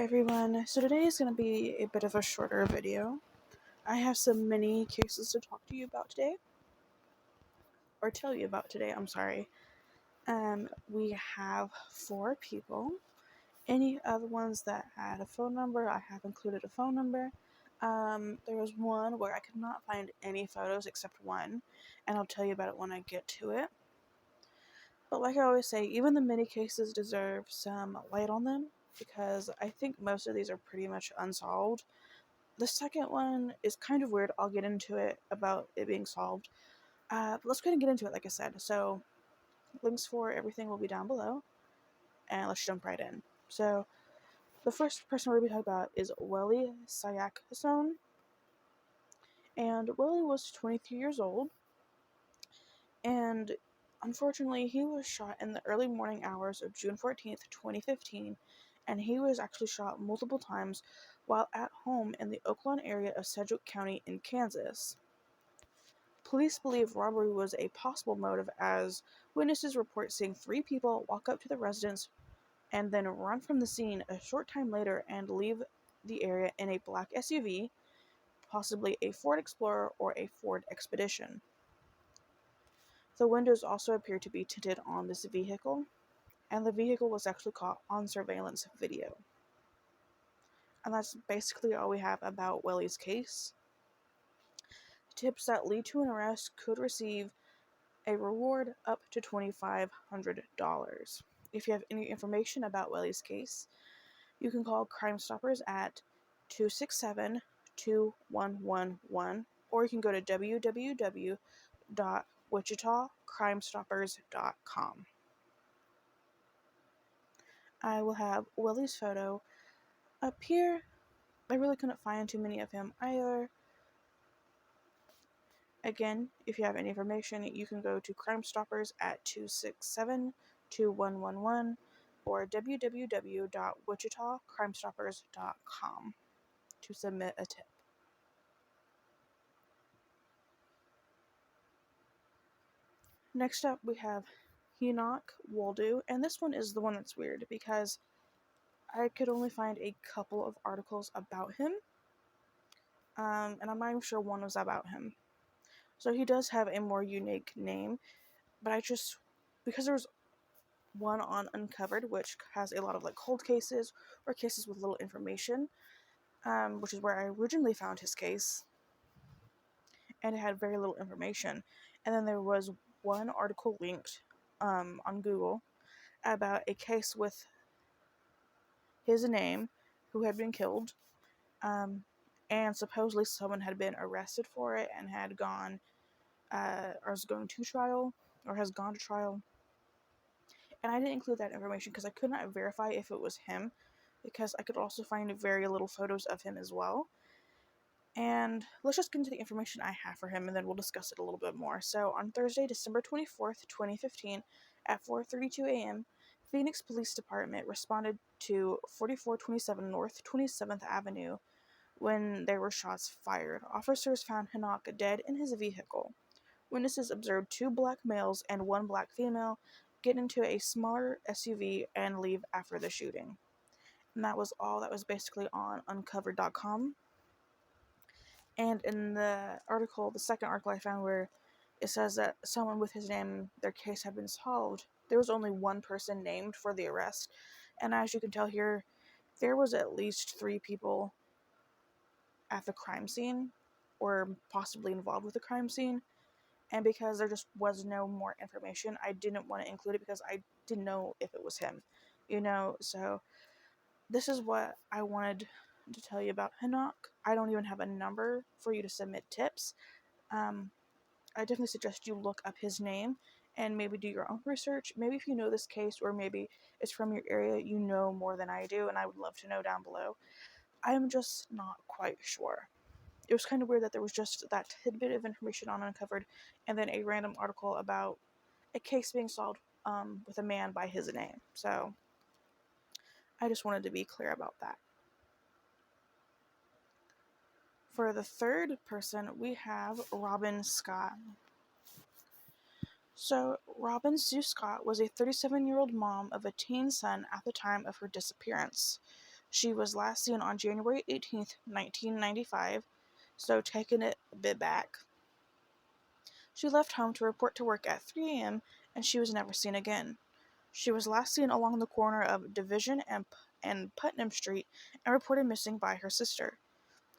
everyone, so today is going to be a bit of a shorter video. I have some mini cases to talk to you about today, or tell you about today, I'm sorry. We have 4 people. Any other ones that had a phone number, I have included a phone number. There was one where I could not find any photos except one, and I'll tell you about it when I get to it. But like I always say, even the mini cases deserve some light on them, because I think most of these are pretty much unsolved. The second one is kind of weird. I'll get into it about it being solved. But let's go ahead and get into it, like I said. So, links for everything will be down below. And let's jump right in. So, the first person we're going to be talking about is Welly Syakhasone. And Welly was 23 years old. And unfortunately, he was shot in the early morning hours of June 14th, 2015. And he was actually shot multiple times while at home in the Oaklawn area of Sedgwick County in Kansas. Police believe robbery was a possible motive, as witnesses report seeing 3 people walk up to the residence and then run from the scene a short time later and leave the area in a black SUV, possibly a Ford Explorer or a Ford Expedition. The windows also appear to be tinted on this vehicle, and the vehicle was actually caught on surveillance video. And that's basically all we have about Welly's case. Tips that lead to an arrest could receive a reward up to $2,500. If you have any information about Welly's case, you can call Crime Stoppers at 267-2111, or you can go to www.wichitacrimesstoppers.com. I will have Welly's photo up here. I really couldn't find too many of him either. Again, if you have any information, you can go to Crime Stoppers at 267-2111 or www.wichitacrimesstoppers.com to submit a tip. Next up, we have Henok Woldu, and this one is the one that's weird because I could only find a couple of articles about him, and I'm not even sure one was about him. So he does have a more unique name, but because there's one on Uncovered, which has a lot of cold cases or cases with little information, which is where I originally found his case, and it had very little information. And then there was one article linked on Google about a case with his name who had been killed, and supposedly someone had been arrested for it and had gone or was going to trial or has gone to trial. And I didn't include that information because I could not verify if it was him, because I could also find very little photos of him as well. And let's just get into the information I have for him, and then we'll discuss it a little bit more. So on Thursday, December 24th, 2015, at 4:32 a.m., Phoenix Police Department responded to 4427 North 27th Avenue when there were shots fired. Officers found Henok dead in his vehicle. Witnesses observed 2 black males and 1 black female get into a smaller SUV and leave after the shooting. And that was all that was basically on uncovered.com. And in the second article I found, where it says that someone with his name, their case had been solved, there was only 1 person named for the arrest. And as you can tell here, there was at least 3 people at the crime scene, or possibly involved with the crime scene. And because there just was no more information, I didn't want to include it because I didn't know if it was him, so this is what I wanted to tell you about Henok. I don't even have a number for you to submit tips. I definitely suggest you look up his name and maybe do your own research. Maybe if you know this case, or maybe it's from your area, you know more than I do, and I would love to know down below. I'm just not quite sure. It was kind of weird that there was just that tidbit of information on Uncovered, and then a random article about a case being solved with a man by his name. So I just wanted to be clear about that. For the third person, we have Robin Scott. So Robin Sue Scott was a 37-year-old mom of a teen son at the time of her disappearance. She was last seen on January 18th, 1995, so taking it a bit back. She left home to report to work at 3 a.m. and she was never seen again. She was last seen along the corner of Division and Putnam Street and reported missing by her sister.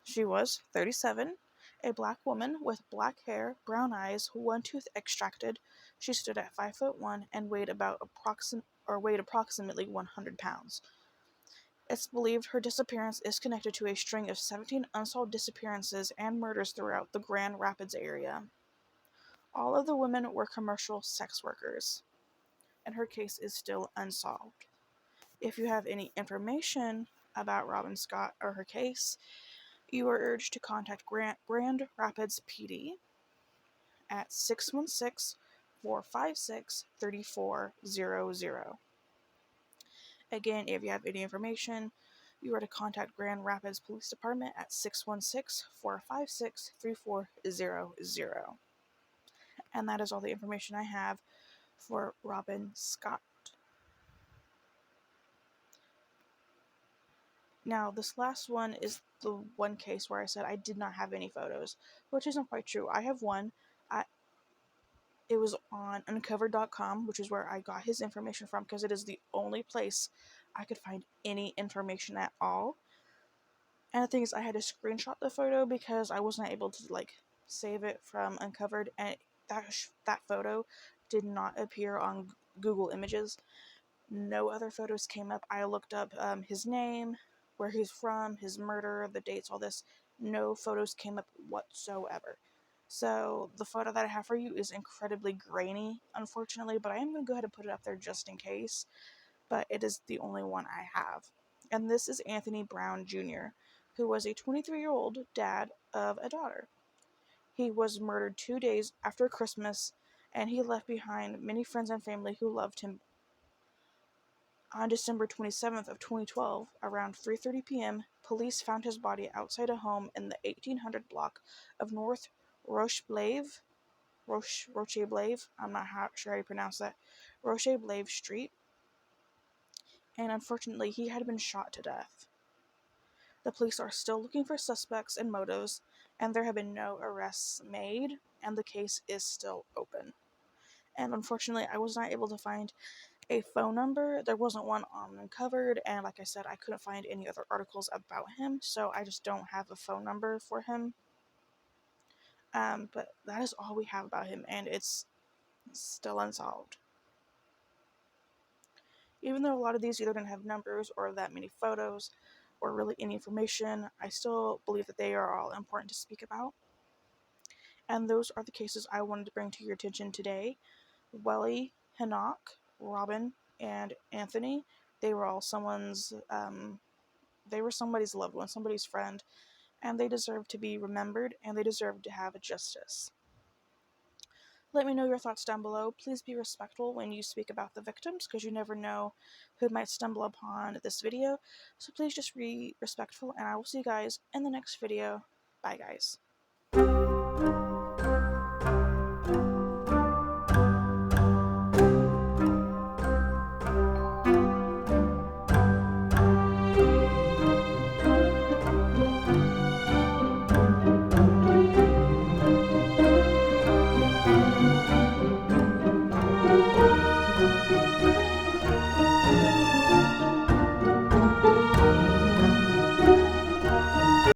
She was 37, a black woman with black hair, brown eyes, one tooth extracted. She stood at 5'1" and weighed approximately 100 pounds. It's believed her disappearance is connected to a string of 17 unsolved disappearances and murders throughout the Grand Rapids area. All of the women were commercial sex workers, and her case is still unsolved. If you have any information about Robin Scott or her case, you are urged to contact Grand Rapids PD at 616-456-3400. Again, if you have any information, you are to contact Grand Rapids Police Department at 616-456-3400. And that is all the information I have for Robin Scott. Now, this last one is the one case where I said I did not have any photos, which isn't quite true. I have one. It was on uncovered.com, which is where I got his information from, because it is the only place I could find any information at all. And the thing is, I had to screenshot the photo because I wasn't able to save it from Uncovered, and that photo did not appear on Google Images. No other photos came up. I looked up his name, where he's from, his murder, the dates, all this. No photos came up whatsoever. So the photo that I have for you is incredibly grainy, unfortunately, but I am going to go ahead and put it up there just in case. But it is the only one I have. And this is Anthony Brown Jr., who was a 23-year-old dad of a daughter. He was murdered 2 days after Christmas, and he left behind many friends and family who loved him. On December 27th of 2012, around 3:30 p.m., police found his body outside a home in the 1800 block of North Rocheblave, I'm not sure how you pronounce that, Rocheblave Street, and unfortunately he had been shot to death. The police are still looking for suspects and motives, and there have been no arrests made, and the case is still open. And unfortunately, I was not able to find a phone number. There wasn't one on Uncovered, and like I said, I couldn't find any other articles about him, so I just don't have a phone number for him. But that is all we have about him, and it's still unsolved. Even though a lot of these either didn't have numbers or that many photos or really any information, I still believe that they are all important to speak about. And those are the cases I wanted to bring to your attention today. Welly, Henok, Robin, and Anthony, they were all somebody's loved one, somebody's friend, and they deserve to be remembered, and they deserve to have justice. Let me know your thoughts down below. Please be respectful when you speak about the victims, because you never know who might stumble upon this video. So please just be respectful, and I will see you guys in the next video. Bye, guys.